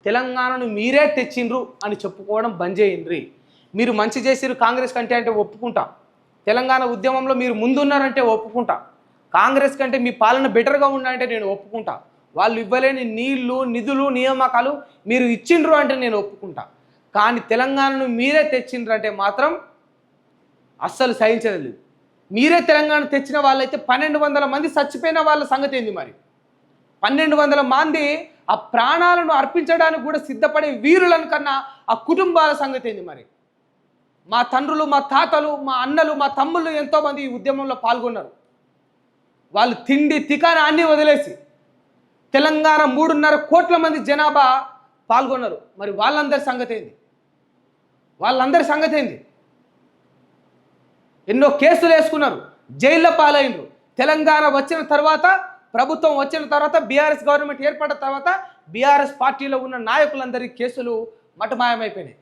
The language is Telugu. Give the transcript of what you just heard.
తెలంగాణను మీరే తెచ్చిండ్రు అని చెప్పుకోవడం బంద్ చేయండి. మీరు మంచి చేసిరు కాంగ్రెస్ కంటే అంటే ఒప్పుకుంటా. తెలంగాణ ఉద్యమంలో మీరు ముందున్నారంటే ఒప్పుకుంటా. కాంగ్రెస్ కంటే మీ పాలన బెటర్గా ఉందంటే నేను ఒప్పుకుంటా. వాళ్ళు ఇవ్వలేని నీళ్లు, నిధులు, నియామకాలు మీరు ఇచ్చిండ్రు అంటే నేను ఒప్పుకుంటా. కానీ తెలంగాణను మీరే తెచ్చిండ్రు అంటే మాత్రం అస్సలు సహించలేదు. మీరే తెలంగాణ తెచ్చిన వాళ్ళైతే 1200 మంది చచ్చిపోయిన వాళ్ళ సంగతి ఏంది మరి? 1200 మంది ఆ ప్రాణాలను అర్పించడానికి కూడా సిద్ధపడే వీరులను కన్నా ఆ కుటుంబాల సంగతి ఏంది మరి? మా తండ్రులు, మా తాతలు, మా అన్నలు, మా తమ్ముళ్ళు ఎంతోమంది ఈ ఉద్యమంలో పాల్గొన్నారు. వాళ్ళు తిండి తికాన అన్నీ వదిలేసి తెలంగాణ 3.5 కోట్ల మంది జనాభా పాల్గొన్నారు. మరి వాళ్ళందరి సంగతి ఏంది? వాళ్ళందరి సంగతి ఏంది? ఎన్నో కేసులు వేసుకున్నారు, జైల్లో పాలైనరు. తెలంగాణ వచ్చిన తర్వాత, ప్రభుత్వం వచ్చిన తర్వాత, బీఆర్ఎస్ గవర్నమెంట్ ఏర్పడిన తర్వాత బీఆర్ఎస్ పార్టీలో ఉన్న నాయకులందరి కేసులు మటుమాయమైపోయినాయి.